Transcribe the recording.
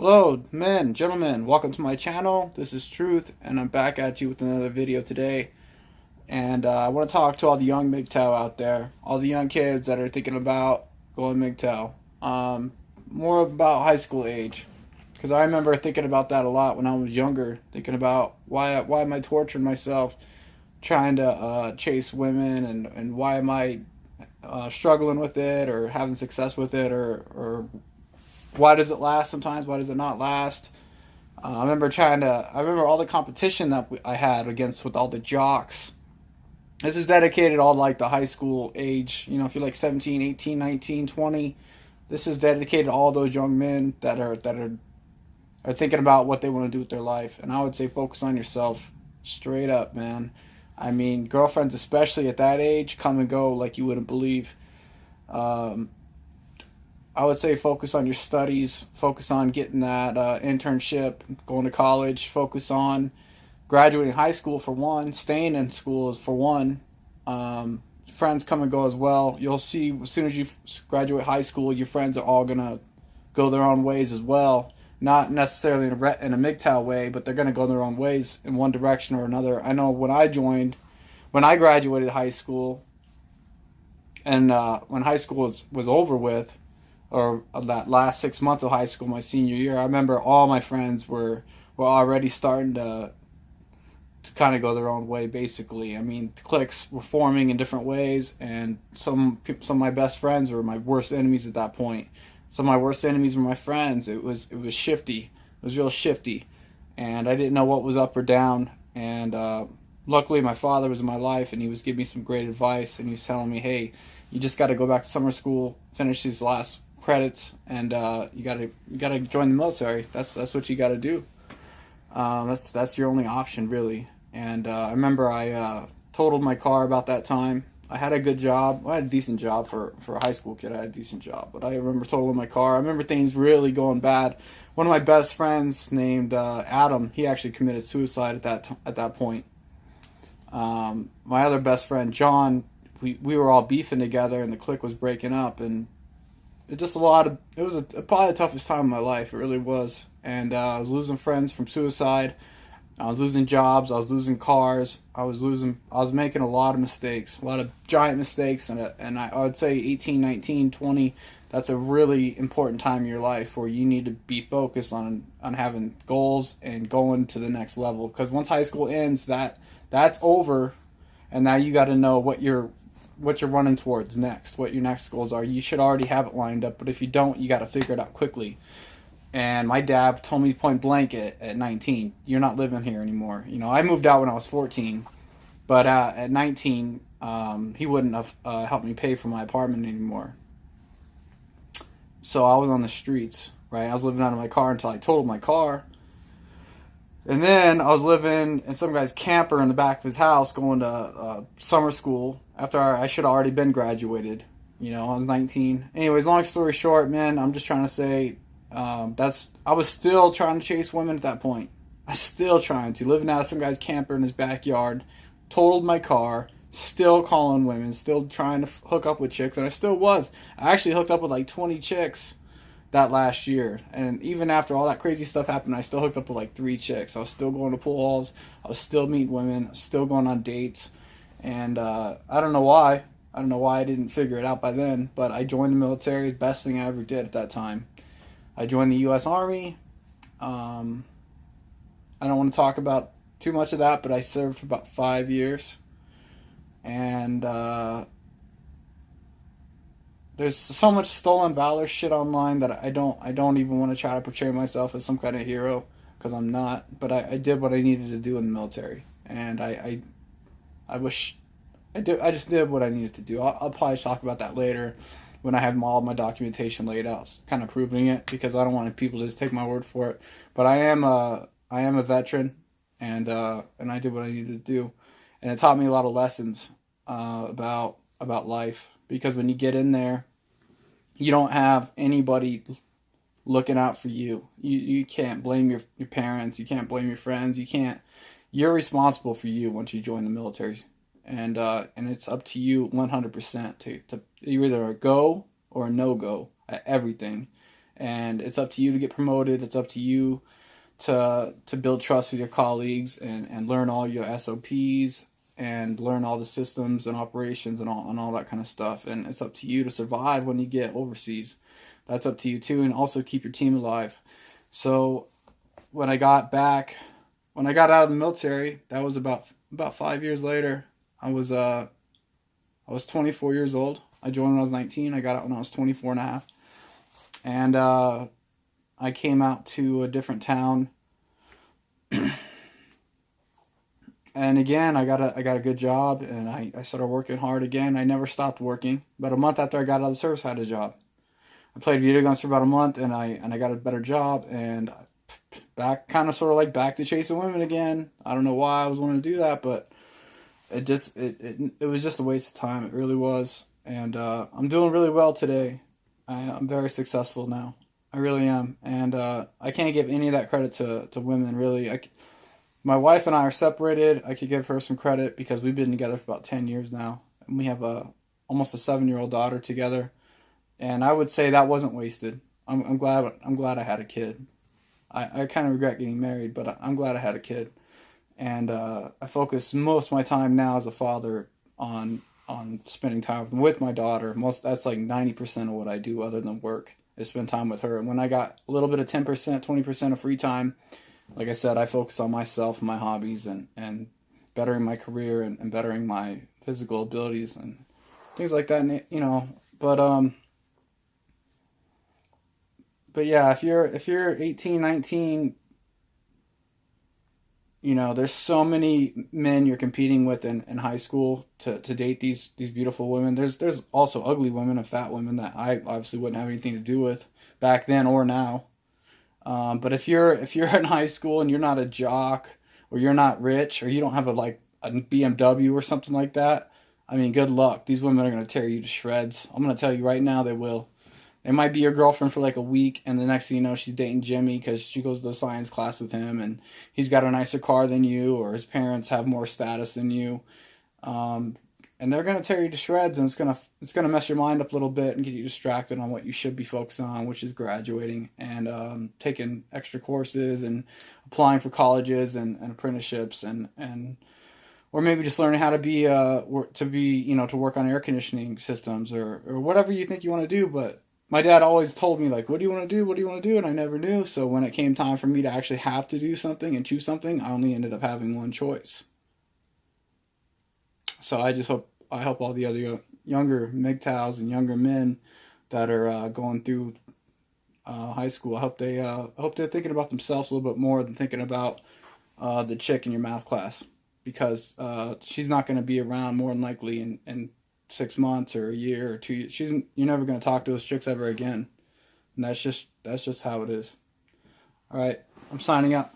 Hello, men, gentlemen, welcome to my channel. This is Truth, and I'm back at you with another video today. And I want to talk to all the young MGTOW out there, all the young kids that are thinking about going MGTOW. More about high school age, because I remember thinking about that a lot when I was younger, thinking about why am I torturing myself, trying to chase women, and why am I struggling with it or having success with it, or why does it last sometimes? Why does it not last? I remember all the competition that I had against with all the jocks. This is dedicated all like the high school age. You know, if you're like 17, 18, 19, 20, this is dedicated to all those young men that are thinking about what they want to do with their life. And I would say focus on yourself. Straight up, man. I mean, girlfriends, especially at that age, come and go like you wouldn't believe. Um, I would say focus on your studies, focus on getting that internship, going to college, focus on graduating high school for one, staying in school is for one. Friends come and go as well. You'll see as soon as you graduate high school, your friends are all going to go their own ways as well. Not necessarily in a MGTOW way, but they're going to go their own ways in one direction or another. I know when I graduated high school, and when high school was over with, or that last 6 months of high school, my senior year, I remember all my friends were already starting to kind of go their own way, basically. I mean, the cliques were forming in different ways, and some of my best friends were my worst enemies at that point. Some of my worst enemies were my friends. It was shifty. It was real shifty, and I didn't know what was up or down. And luckily, my father was in my life, and he was giving me some great advice, and he was telling me, "Hey, you just got to go back to summer school, finish these last credits, and you gotta join the military. That's what you gotta do. That's your only option, really." And I remember I totaled my car about that time. I had a good job. I had a decent job for a high school kid. I had a decent job, but I remember totaling my car. I remember things really going bad. One of my best friends named Adam, he actually committed suicide at that point. My other best friend John, we were all beefing together, and the clique was breaking up, and it was probably the toughest time of my life. It really was. And I was losing friends from suicide. I was losing jobs. I was losing cars. I was making a lot of mistakes, a lot of giant mistakes. And I would say 18, 19, 20, that's a really important time in your life where you need to be focused on having goals and going to the next level. Because once high school ends, that's over. And now you got to know what you're running towards next, what your next goals are. You should already have it lined up, but if you don't, you got to figure it out quickly. And my dad told me point blank at 19, you're not living here anymore. You know, I moved out when I was 14, but at 19, he wouldn't have helped me pay for my apartment anymore. So I was on the streets, right? I was living out of my car until I totaled my car. And then I was living in some guy's camper in the back of his house going to summer school after I should have already been graduated. You know, I was 19. Anyways, long story short, man, I'm just trying to say I was still trying to chase women at that point. I was still trying to. Living out of some guy's camper in his backyard, totaled my car, still calling women, still trying to hook up with chicks, and I still was. I actually hooked up with like 20 chicks that last year, and even after all that crazy stuff happened, I still hooked up with like 3 chicks. I was still going to pool halls, I was still meeting women, still going on dates, and I don't know why. I don't know why I didn't figure it out by then, but I joined the military. Best thing I ever did at that time. I joined the U.S. Army. I don't want to talk about too much of that, but I served for about 5 years, and there's so much stolen valor shit online that I don't even want to try to portray myself as some kind of hero, because I'm not. But I did what I needed to do in the military, and I wish I just did what I needed to do. I'll probably talk about that later when I have all my documentation laid out, kind of proving it, because I don't want people to just take my word for it. But I am a veteran, and I did what I needed to do, and it taught me a lot of lessons about life. Because when you get in there, you don't have anybody looking out for you. You can't blame your parents. You can't blame your friends. You're responsible for you once you join the military. And it's up to you 100% to you're either a go or a no-go at everything. and it's up to you to get promoted. It's up to you to build trust with your colleagues and learn all your SOPs and learn all the systems and operations and all that kind of stuff. And it's up to you to survive when you get overseas. That's up to you too, and also keep your team alive. So when I got out of the military, that was about 5 years later. I was 24 years old. I joined when I was 19. I got out when I was 24 and a half. And I came out to a different town. And again, I got a good job, and I started working hard again. I never stopped working. About a month after I got out of the service, I had a job. I played video games for about a month, and I got a better job, and back to chasing women again. I don't know why I was wanting to do that, but it was just a waste of time. It really was. And I'm doing really well today. I'm very successful now. I really am. And I can't give any of that credit to women, really. My wife and I are separated. I could give her some credit because we've been together for about 10 years now. And we have almost a 7-year-old daughter together. And I would say that wasn't wasted. I'm glad I had a kid. I kind of regret getting married, but I'm glad I had a kid. And I focus most of my time now as a father on spending time with my daughter. That's like 90% of what I do other than work is spend time with her. And when I got a little bit of 10%, 20% of free time, like I said, I focus on myself and my hobbies and bettering my career and bettering my physical abilities and things like that, you know. But yeah, if you're 18, 19, you know, there's so many men you're competing with in high school to date these beautiful women. There's also ugly women and fat women that I obviously wouldn't have anything to do with back then or now. But if you're in high school and you're not a jock or you're not rich or you don't have a BMW or something like that, I mean, good luck. These women are going to tear you to shreds. I'm going to tell you right now, they will. They might be your girlfriend for like a week, and the next thing you know, she's dating Jimmy because she goes to the science class with him, and he's got a nicer car than you, or his parents have more status than you. And they're gonna tear you to shreds, and it's gonna mess your mind up a little bit and get you distracted on what you should be focusing on, which is graduating and taking extra courses and applying for colleges and apprenticeships and or maybe just learning how to to work on air conditioning systems or whatever you think you want to do, but. My dad always told me, like, what do you want to do? What do you want to do? And I never knew. So when it came time for me to actually have to do something and choose something, I only ended up having one choice. So I help all the other younger MGTOWs and younger men that are going through high school. I hope they're thinking about themselves a little bit more than thinking about the chick in your math class, because she's not going to be around more than likely in 6 months or a year or 2 years. You're never going to talk to those chicks ever again. And that's just how it is. All right, I'm signing up.